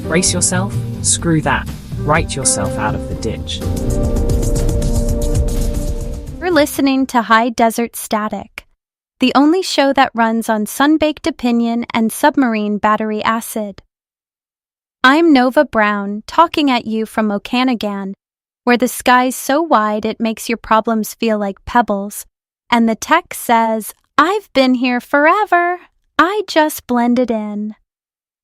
Brace yourself? Screw that. Write yourself out of the ditch. You're listening to High Desert Static, the only show that runs on Sunbaked Opinion and submarine battery acid. I'm Nova Brown, talking at you from Okanagan, where the sky's so wide it makes your problems feel like pebbles, and the tech says, "I've been here forever. I just blended in."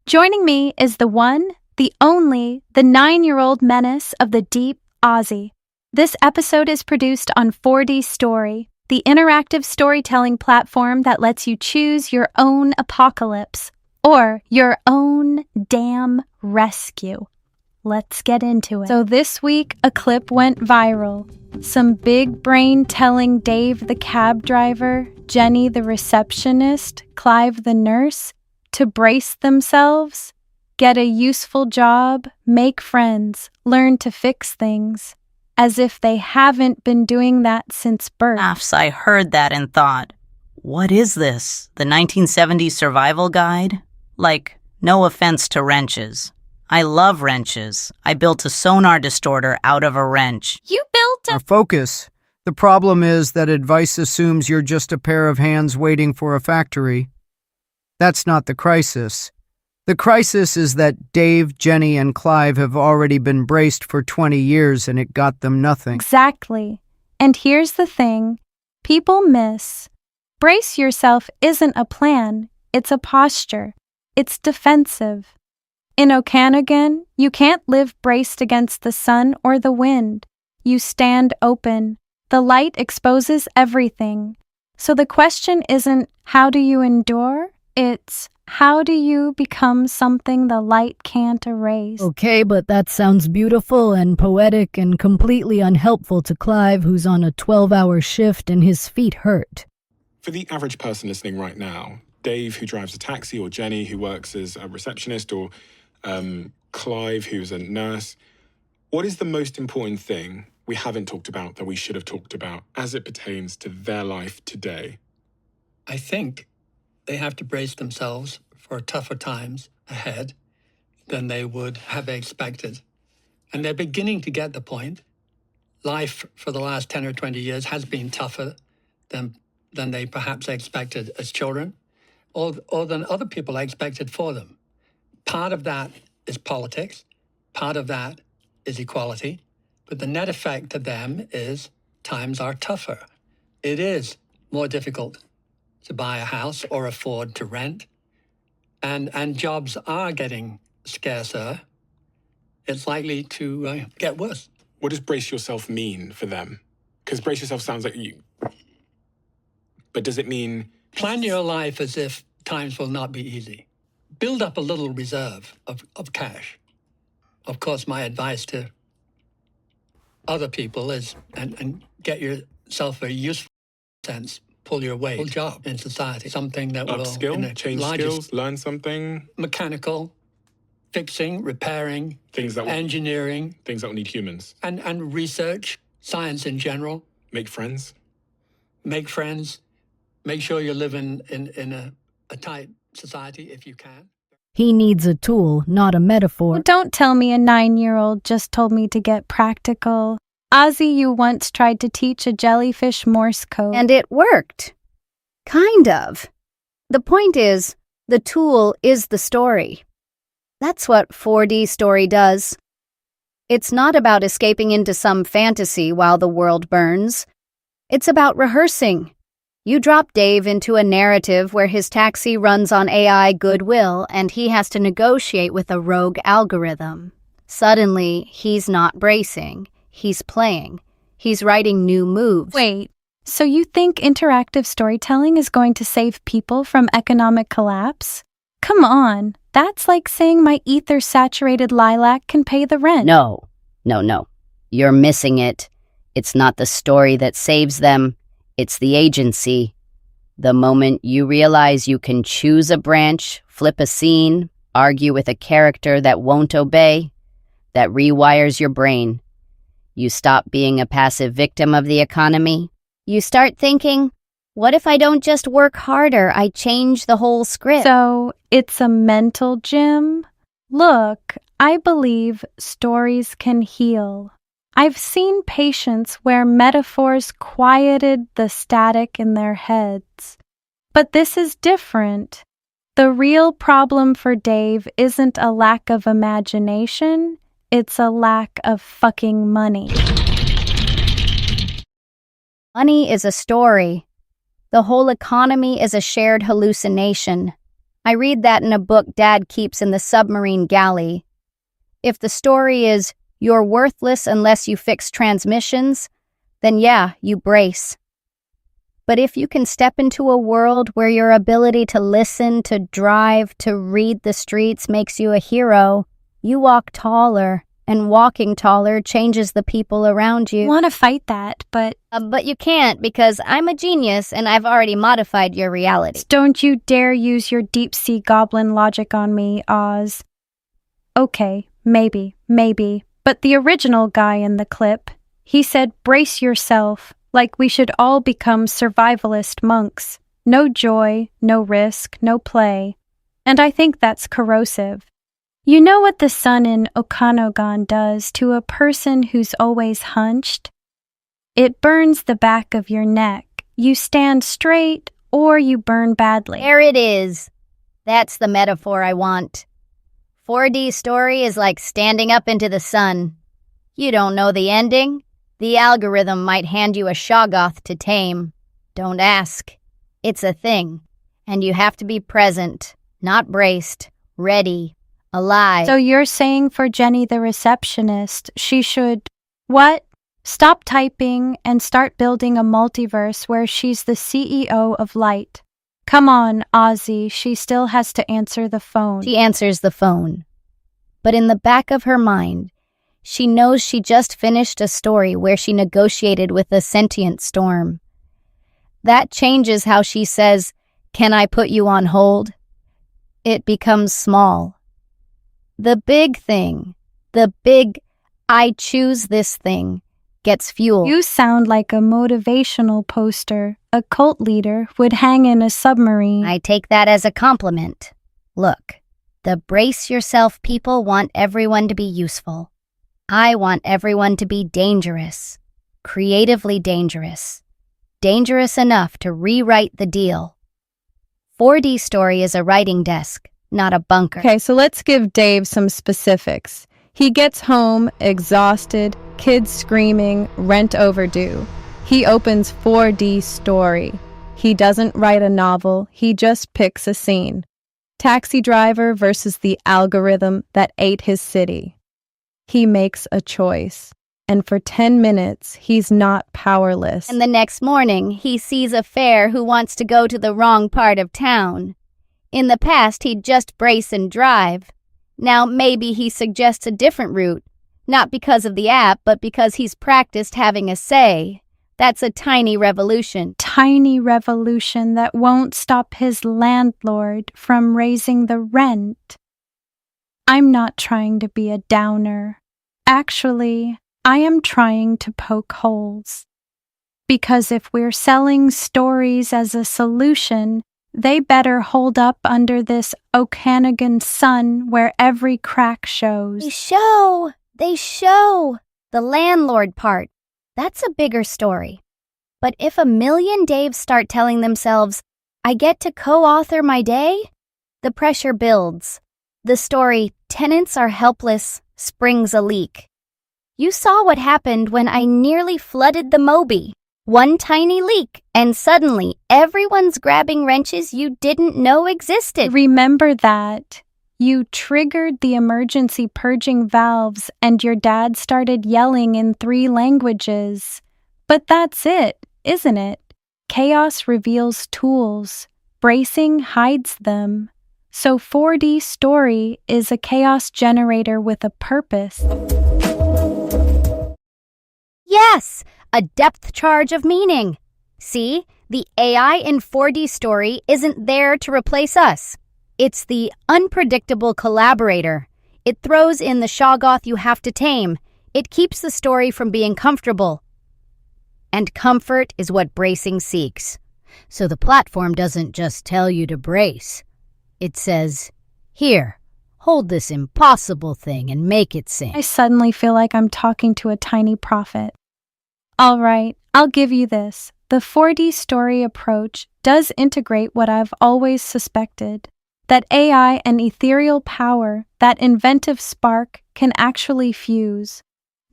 Joining me is the one, the only, the 9-year-old menace of the deep, Ozzy. This episode is produced on 4D Story, the interactive storytelling platform that lets you choose your own apocalypse or your own damn rescue. Let's get into it. So this week, a clip went viral. Some big brain telling Dave the cab driver, Jenny the receptionist, Clive the nurse, to brace themselves, get a useful job, make friends, learn to fix things, as if they haven't been doing that since birth. I heard that and thought, what is this? The 1970s survival guide? Like, no offense to wrenches. I love wrenches. I built a sonar distorter out of a wrench. You built Our focus. The problem is that advice assumes you're just a pair of hands waiting for a factory. That's not the crisis. The crisis is that Dave, Jenny, and Clive have already been braced for 20 years and it got them nothing. Exactly. And here's the thing people miss. Brace yourself isn't a plan, it's a posture. It's defensive. In Okanagan, you can't live braced against the sun or the wind. You stand open. The light exposes everything. So the question isn't, how do you endure? It's, how do you become something the light can't erase? Okay, but that sounds beautiful and poetic and completely unhelpful to Clive, who's on a 12-hour shift and his feet hurt. For the average person listening right now, Dave, who drives a taxi, or Jenny, who works as a receptionist, or Clive, who's a nurse, what is the most important thing we haven't talked about that we should have talked about as it pertains to their life today? I think they have to brace themselves for tougher times ahead than they would have expected. And they're beginning to get the point. Life for the last 10 or 20 years has been tougher than they perhaps expected as children, or than other people expected for them. Part of that is politics. Part of that is equality. But the net effect to them is times are tougher. It is more difficult to buy a house or afford to rent. And jobs are getting scarcer. It's likely to get worse. What does brace yourself mean for them? Because brace yourself sounds like you. But does it mean... Plan your life as if times will not be easy. Build up a little reserve of cash. Of course, my advice to other people is, and get yourself a useful sense, pull your weight, full job in society, something that will... Upskill, change skills, learn something. Mechanical, fixing, repairing, engineering. Things that will need humans. And research, science in general. Make friends. Make friends. Make sure you live in a tight society if you can. He needs a tool, not a metaphor. Well, don't tell me a 9-year-old just told me to get practical. Ozzy, you once tried to teach a jellyfish Morse code. And it worked. Kind of. The point is, the tool is the story. That's what 4D Story does. It's not about escaping into some fantasy while the world burns. It's about rehearsing. You drop Dave into a narrative where his taxi runs on AI goodwill and he has to negotiate with a rogue algorithm. Suddenly, he's not bracing. He's playing. He's writing new moves. Wait, so you think interactive storytelling is going to save people from economic collapse? Come on, that's like saying my ether-saturated lilac can pay the rent. No. You're missing it. It's not the story that saves them. It's the agency. The moment you realize you can choose a branch, flip a scene, argue with a character that won't obey, that rewires your brain. You stop being a passive victim of the economy. You start thinking, What if I don't just work harder? I change the whole script. So, it's a mental gym? Look, I believe stories can heal. I've seen patients where metaphors quieted the static in their heads. But this is different. The real problem for Dave isn't a lack of imagination, it's a lack of fucking money. Money is a story. The whole economy is a shared hallucination. I read that in a book Dad keeps in the submarine galley. If the story is, you're worthless unless you fix transmissions, then yeah, you brace. But if you can step into a world where your ability to listen, to drive, to read the streets makes you a hero, you walk taller, and walking taller changes the people around you. I want to fight that, but But you can't because I'm a genius and I've already modified your reality. don't you dare use your deep-sea goblin logic on me, Oz. Okay, maybe. But the original guy in the clip, he said brace yourself, like we should all become survivalist monks. No joy, no risk, no play. And I think that's corrosive. You know what the sun in Okanogan does to a person who's always hunched? It burns the back of your neck. You stand straight or you burn badly. There it is. That's the metaphor I want. 4D story is like standing up into the sun. You don't know the ending? The algorithm might hand you a Shoggoth to tame. Don't ask. It's a thing. And you have to be present, not braced, ready, alive. So you're saying for Jenny the receptionist, she should, what? Stop typing and start building a multiverse where she's the CEO of Light. Come on, Ozzy, she still has to answer the phone. She answers the phone. But in the back of her mind, she knows she just finished a story where she negotiated with a sentient storm. That changes how she says, "Can I put you on hold?" It becomes small. The big thing, the big "I choose this thing," gets fuel. You sound like a motivational poster a cult leader would hang in a submarine. I take that as a compliment. Look, the brace yourself people want everyone to be useful. I want everyone to be dangerous, creatively dangerous, dangerous enough to rewrite the deal. 4D story is a writing desk, not a bunker. Okay, so let's give Dave some specifics. He gets home, exhausted, kids screaming, rent overdue. He opens 4D story. He doesn't write a novel, he just picks a scene. Taxi driver versus the algorithm that ate his city. He makes a choice. And for 10 minutes, he's not powerless. And the next morning, he sees a fare who wants to go to the wrong part of town. In the past, he'd just brace and drive. Now maybe he suggests a different route, not because of the app, but because he's practiced having a say. That's a tiny revolution. Tiny revolution that won't stop his landlord from raising the rent. I'm not trying to be a downer. Actually, I am trying to poke holes. Because if we're selling stories as a solution, they better hold up under this Okanagan sun where every crack shows. They show the landlord part. That's a bigger story. But if 1,000,000 Daves start telling themselves, I get to co-author my day, the pressure builds. The story, tenants are helpless, springs a leak. You saw what happened when I nearly flooded the Moby. One tiny leak, and suddenly everyone's grabbing wrenches you didn't know existed. Remember that. You triggered the emergency purging valves and your dad started yelling in 3 languages. But that's it, isn't it? Chaos reveals tools. Bracing hides them. So 4D story is a chaos generator with a purpose. Yes, a depth charge of meaning. See, the AI in 4D story isn't there to replace us. It's the unpredictable collaborator. It throws in the Shoggoth you have to tame. It keeps the story from being comfortable. And comfort is what bracing seeks. So the platform doesn't just tell you to brace. It says, here, hold this impossible thing and make it sing. I suddenly feel like I'm talking to a tiny prophet. All right, I'll give you this. The 4D story approach does integrate what I've always suspected, that AI and ethereal power, that inventive spark, can actually fuse.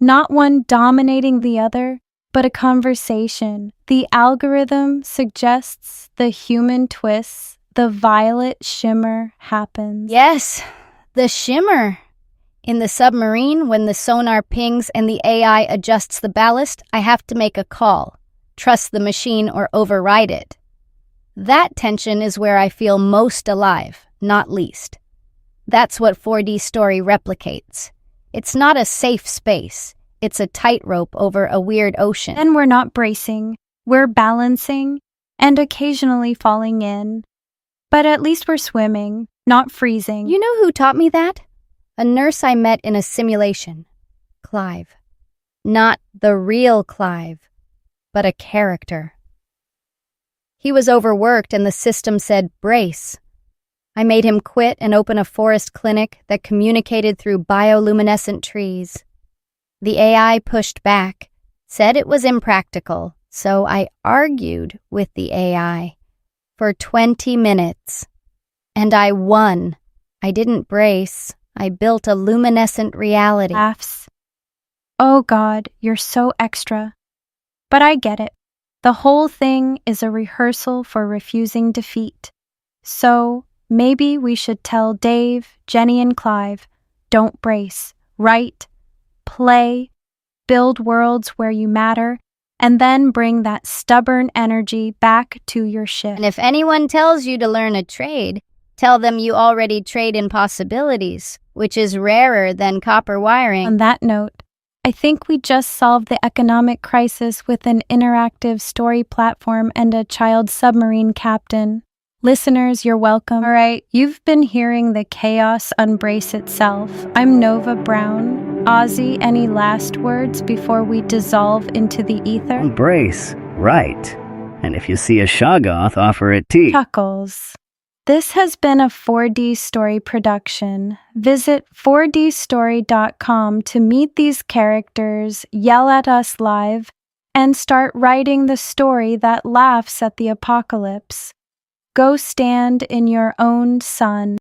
Not one dominating the other, but a conversation. The algorithm suggests the human twists, the violet shimmer happens. Yes, the shimmer. In the submarine, when the sonar pings and the AI adjusts the ballast, I have to make a call. Trust the machine or override it. That tension is where I feel most alive, not least. That's what 4D story replicates. It's not a safe space. It's a tightrope over a weird ocean. And we're not bracing, we're balancing, and occasionally falling in. But at least we're swimming, not freezing. You know who taught me that? A nurse I met in a simulation. Clive. Not the real Clive, but a character. He was overworked and the system said, brace. I made him quit and open a forest clinic that communicated through bioluminescent trees. The AI pushed back, said it was impractical, so I argued with the AI for 20 minutes. And I won. I didn't brace. I built a luminescent reality. Laughs. Oh God, you're so extra. But I get it. The whole thing is a rehearsal for refusing defeat. So maybe we should tell Dave, Jenny, and Clive, don't brace, write, play, build worlds where you matter, and then bring that stubborn energy back to your ship. And if anyone tells you to learn a trade, tell them you already trade in possibilities, which is rarer than copper wiring. On that note, I think we just solved the economic crisis with an interactive story platform and a child submarine captain. Listeners, you're welcome. All right, you've been hearing the chaos unbrace itself. I'm Nova Brown. Ozzy, any last words before we dissolve into the ether? Embrace, right. And if you see a Shoggoth, offer it tea. Chuckles. This has been a 4D Story production. Visit 4dstory.com to meet these characters, yell at us live, and start writing the story that laughs at the apocalypse. Go stand in your own sun.